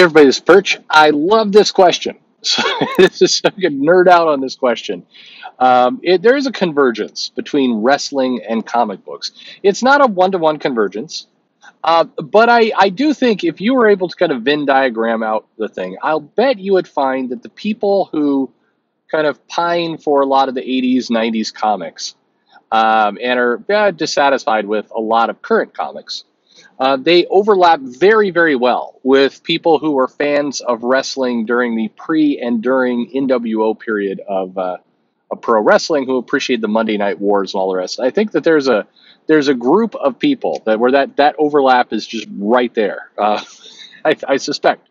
Everybody, this is Perch. I love this question. So this is so good. Nerd out on this question. There is a convergence between wrestling and comic books. It's not a one-to-one convergence, but I do think if you were able to kind of Venn diagram out the thing, I'll bet you would find that the people who kind of pine for a lot of the 80s, 90s comics and are dissatisfied with a lot of current comics, they overlap very, very well with people who were fans of wrestling during the pre and during NWO period of pro wrestling, who appreciate the Monday Night Wars and all the rest. I think that there's a group of people where that overlap is just right there. I suspect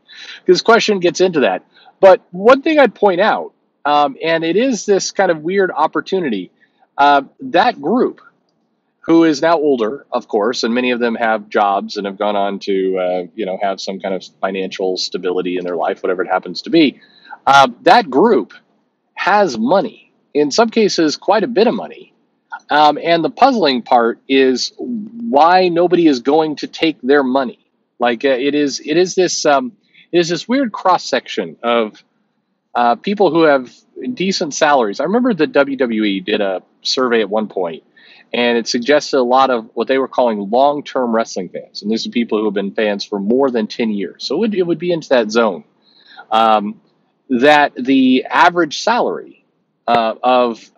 this question gets into that. But one thing I'd point out, and it is this kind of weird opportunity, that group, who is now older, of course, and many of them have jobs and have gone on to, have some kind of financial stability in their life, whatever it happens to be. That group has money, in some cases, quite a bit of money. And the puzzling part is why nobody is going to take their money. Like it is this weird cross section of people who have decent salaries. I remember the WWE did a survey at one point, and it suggested a lot of what they were calling long-term wrestling fans. And these are people who have been fans for more than 10 years. So it would be into that zone. That the average salary of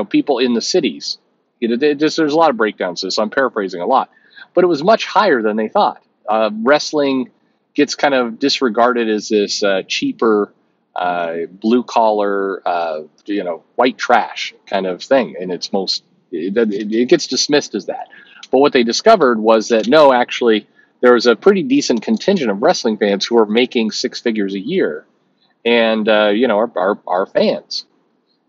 people in the cities, there's a lot of breakdowns to this, so I'm paraphrasing a lot, but it was much higher than they thought. Wrestling gets kind of disregarded as this cheaper, blue-collar, white trash kind of thing, and it gets dismissed as that. But what they discovered was that no, actually, there was a pretty decent contingent of wrestling fans who are making six figures a year, and are fans,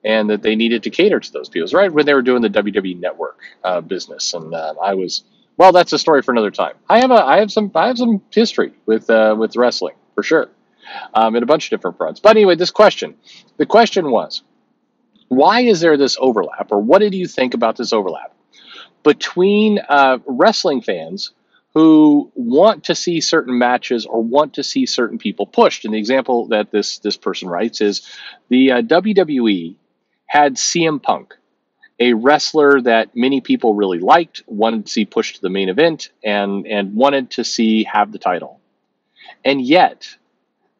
and that they needed to cater to those people. Right when they were doing the WWE Network business, and well, that's a story for another time. I have some history with wrestling for sure, in a bunch of different fronts. But anyway, the question was, why is there this overlap, or what did you think about this overlap between wrestling fans who want to see certain matches or want to see certain people pushed? And the example that this person writes is the WWE had CM Punk, a wrestler that many people really liked, wanted to see pushed to the main event, and wanted to see have the title. And yet,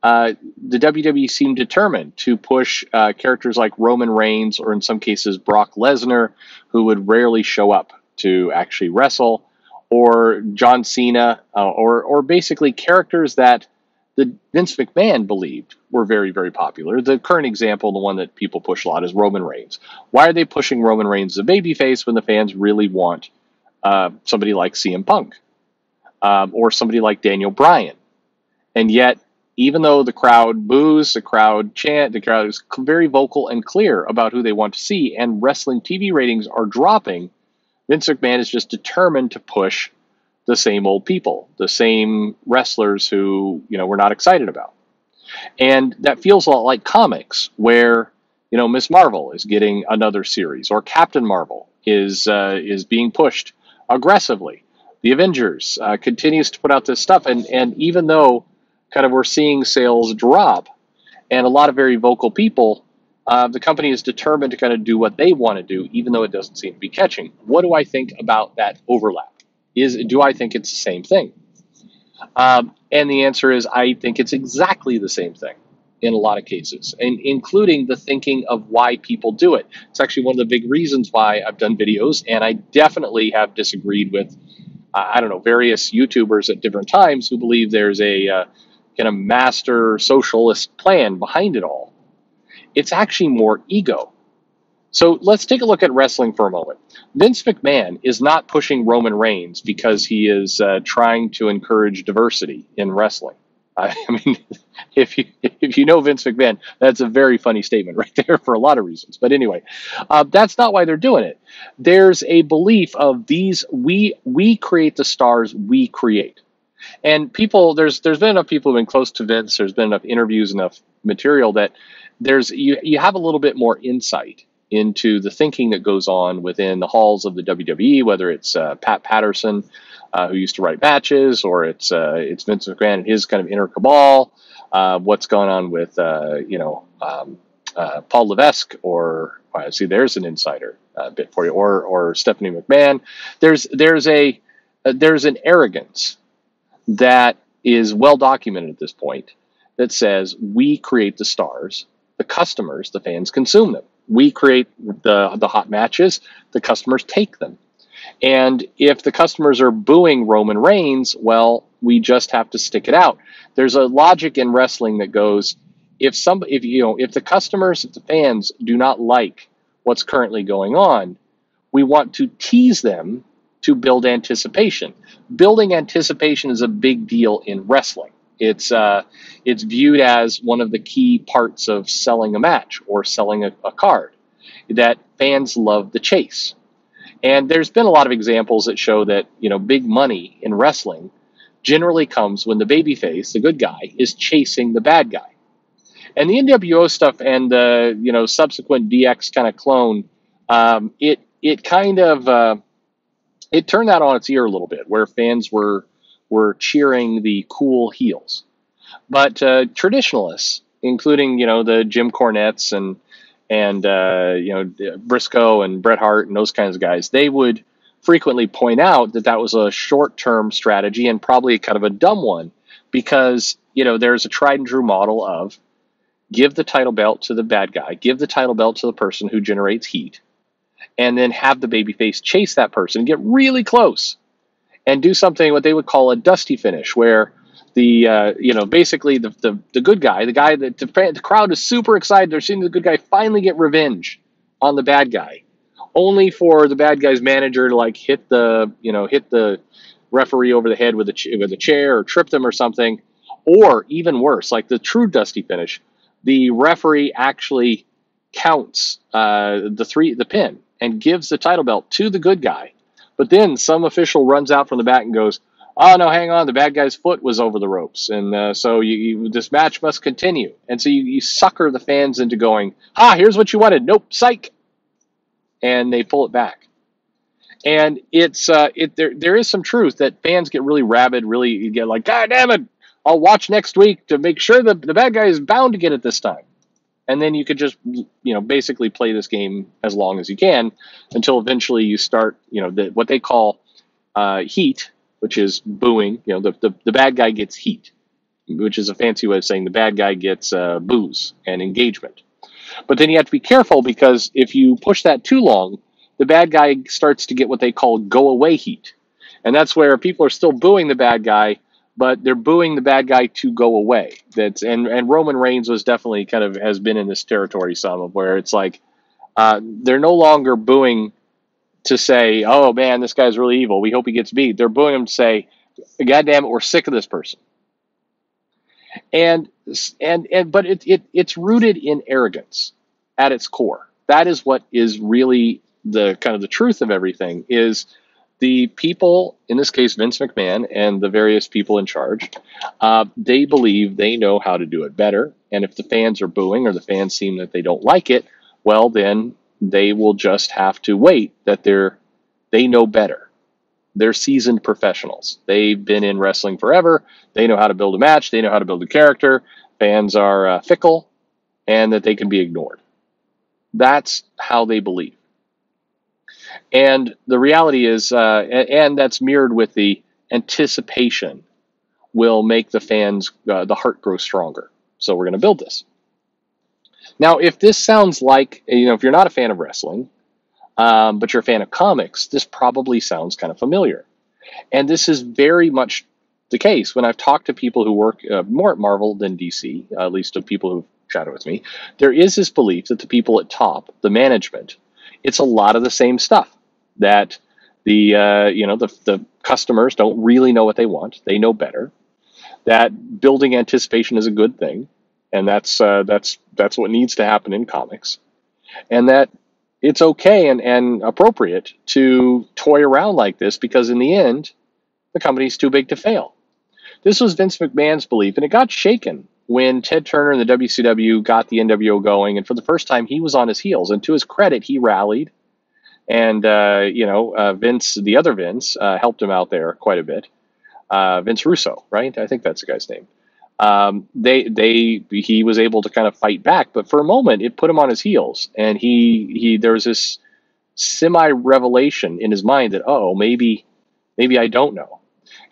the WWE seemed determined to push characters like Roman Reigns, or in some cases Brock Lesnar, who would rarely show up to actually wrestle, or John Cena, or basically characters that the Vince McMahon believed were very, very popular. The current example, the one that people push a lot, is Roman Reigns. Why are they pushing Roman Reigns as a babyface when the fans really want somebody like CM Punk or somebody like Daniel Bryan? And yet, even though the crowd boos, the crowd chant, the crowd is very vocal and clear about who they want to see, and wrestling TV ratings are dropping, Vince McMahon is just determined to push the same old people, the same wrestlers who, we're not excited about. And that feels a lot like comics, where, Miss Marvel is getting another series, or Captain Marvel is being pushed aggressively. The Avengers continues to put out this stuff, and even though kind of we're seeing sales drop and a lot of very vocal people, the company is determined to kind of do what they want to do, even though it doesn't seem to be catching. What do I think about that overlap? Do I think it's the same thing? And the answer is, I think it's exactly the same thing in a lot of cases, and including the thinking of why people do it. It's actually one of the big reasons why I've done videos, and I definitely have disagreed with, various YouTubers at different times who believe there's a kind of master socialist plan behind it all. It's actually more ego. So let's take a look at wrestling for a moment. Vince McMahon is not pushing Roman Reigns because he is trying to encourage diversity in wrestling. I mean, if you know Vince McMahon, that's a very funny statement right there for a lot of reasons. But anyway, that's not why they're doing it. There's a belief of we create the stars we create. And people, there's been enough people who've been close to Vince. There's been enough interviews, enough material that you have a little bit more insight into the thinking that goes on within the halls of the WWE, whether it's Pat Patterson, who used to write matches, or it's Vince McMahon and his kind of inner cabal, what's going on with Paul Levesque, or see, there's an insider bit for you, or Stephanie McMahon. There's an arrogance that is well documented at this point that says we create the stars, the customers, the fans consume them. We create the hot matches, the customers take them. And if the customers are booing Roman Reigns, well, we just have to stick it out. There's a logic in wrestling that goes, if the customers, if the fans do not like what's currently going on, we want to tease them to build anticipation. Building anticipation is a big deal in wrestling. It's viewed as one of the key parts of selling a match or selling a card, that fans love the chase. And there's been a lot of examples that show that, big money in wrestling generally comes when the babyface, the good guy, is chasing the bad guy. And the NWO stuff and the, subsequent DX kind of clone, it kind of it turned that on its ear a little bit, where fans were cheering the cool heels. But traditionalists, including the Jim Cornettes and Briscoe and Bret Hart and those kinds of guys, they would frequently point out that was a short-term strategy and probably kind of a dumb one, because there's a tried and true model of give the title belt to the bad guy, give the title belt to the person who generates heat, and then have the babyface chase that person, get really close, and do something what they would call a dusty finish, where basically the good guy, the guy that the crowd is super excited, they're seeing the good guy finally get revenge on the bad guy, only for the bad guy's manager to hit the referee over the head with a chair or trip them or something, or even worse, like the true dusty finish, the referee actually counts the pin and gives the title belt to the good guy, but then some official runs out from the back and goes, "Oh no, hang on! The bad guy's foot was over the ropes, and so this match must continue." And so you sucker the fans into going, here's what you wanted. Nope, psych, and they pull it back. And there is some truth that fans get really rabid, really get like, "God damn it! I'll watch next week to make sure that the bad guy is bound to get it this time." And then you could just basically play this game as long as you can until eventually you start what they call heat, which is booing. The bad guy gets heat, which is a fancy way of saying the bad guy gets boos and engagement. But then you have to be careful, because if you push that too long, the bad guy starts to get what they call go away heat. And that's where people are still booing the bad guy, but they're booing the bad guy to go away. And Roman Reigns was definitely has been in this territory some, of where it's like they're no longer booing to say, "Oh man, this guy's really evil, we hope he gets beat." They're booing him to say, "God damn it, we're sick of this person." But it's rooted in arrogance at its core. That is what is really the truth of everything. Is the people, in this case Vince McMahon and the various people in charge, they believe they know how to do it better, and if the fans are booing or the fans seem that they don't like it, well then they will just have to wait, that they know better. They're seasoned professionals. They've been in wrestling forever. They know how to build a match. They know how to build a character. Fans are fickle, and that they can be ignored. That's how they believe. And the reality is, and that's mirrored with the anticipation, will make the fans, the heart grow stronger. So we're going to build this. Now, if this sounds like, if you're not a fan of wrestling, but you're a fan of comics, this probably sounds kind of familiar. And this is very much the case when I've talked to people who work more at Marvel than DC, at least to people who've chatted with me. There is this belief that the people at top, the management, it's a lot of the same stuff, that the customers don't really know what they want. They know better. That building anticipation is a good thing, and that's what needs to happen in comics, and that it's okay and appropriate to toy around like this, because in the end, the company's too big to fail. This was Vince McMahon's belief, and it got shaken when Ted Turner and the WCW got the NWO going, and for the first time, he was on his heels. And to his credit, he rallied, and Vince, the other Vince, helped him out there quite a bit. Vince Russo, right? I think that's the guy's name. He was able to kind of fight back, but for a moment it put him on his heels, and there was this semi revelation in his mind that, oh, maybe I don't know.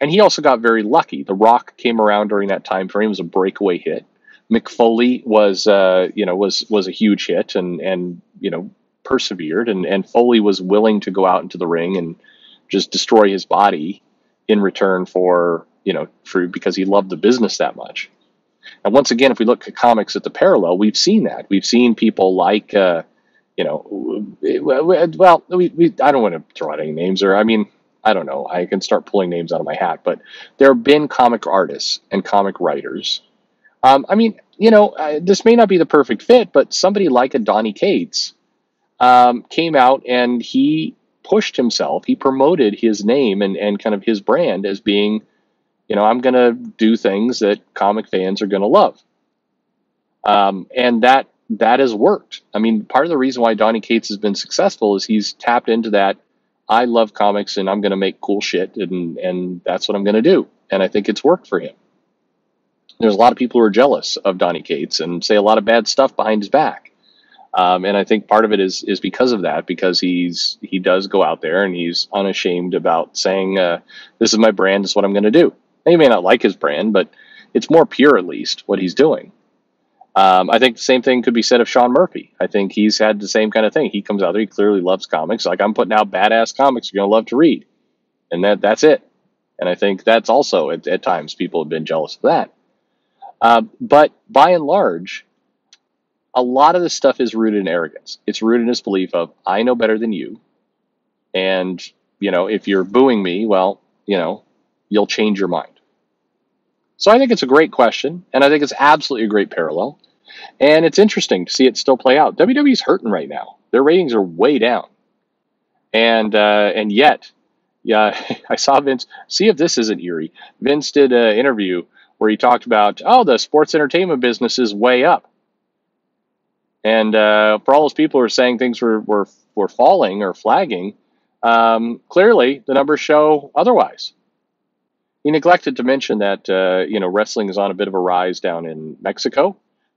And he also got very lucky. The Rock came around during that time frame, was a breakaway hit. McFoley was was a huge hit, and persevered, and Foley was willing to go out into the ring and just destroy his body in return for because he loved the business that much. And once again, if we look at comics at the parallel, we've seen that. We've seen people like I don't want to throw out any names, or I don't know. I can start pulling names out of my hat, but there have been comic artists and comic writers. This may not be the perfect fit, but somebody like a Donnycades came out and he pushed himself. He promoted his name and kind of his brand as being, I'm going to do things that comic fans are going to love. And that has worked. Part of the reason why Donnycades has been successful is he's tapped into that. I love comics and I'm going to make cool shit, and that's what I'm going to do. And I think it's worked for him. There's a lot of people who are jealous of Donnycades and say a lot of bad stuff behind his back. And I think part of it is because of that, because he does go out there and he's unashamed about saying, this is my brand, this is what I'm going to do. Now, you may not like his brand, but it's more pure, at least, what he's doing. I think the same thing could be said of Sean Murphy. I think he's had the same kind of thing. He comes out there, he clearly loves comics. Like, I'm putting out badass comics you're going to love to read. And that's it. And I think that's also, at times, people have been jealous of that. But by and large, a lot of this stuff is rooted in arrogance. It's rooted in this belief of, I know better than you. And, if you're booing me, well, you'll change your mind. So I think it's a great question, and I think it's absolutely a great parallel. And it's interesting to see it still play out. WWE's hurting right now. Their ratings are way down. And yet, yeah, I saw Vince, see if this isn't eerie. Vince did an interview where he talked about, the sports entertainment business is way up. And for all those people who are saying things were falling or flagging, clearly the numbers show otherwise. He neglected to mention that wrestling is on a bit of a rise down in Mexico.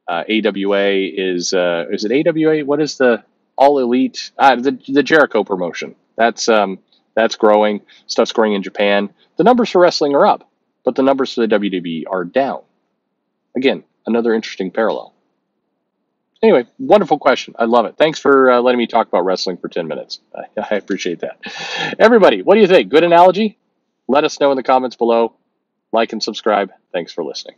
AWA is it AWA? What is the All Elite? The Jericho promotion. That's growing. Stuff's growing in Japan. The numbers for wrestling are up, but the numbers for the WWE are down. Again, another interesting parallel. Anyway, wonderful question. I love it. Thanks for letting me talk about wrestling for 10 minutes. I appreciate that. Everybody, what do you think? Good analogy? Let us know in the comments below. Like and subscribe. Thanks for listening.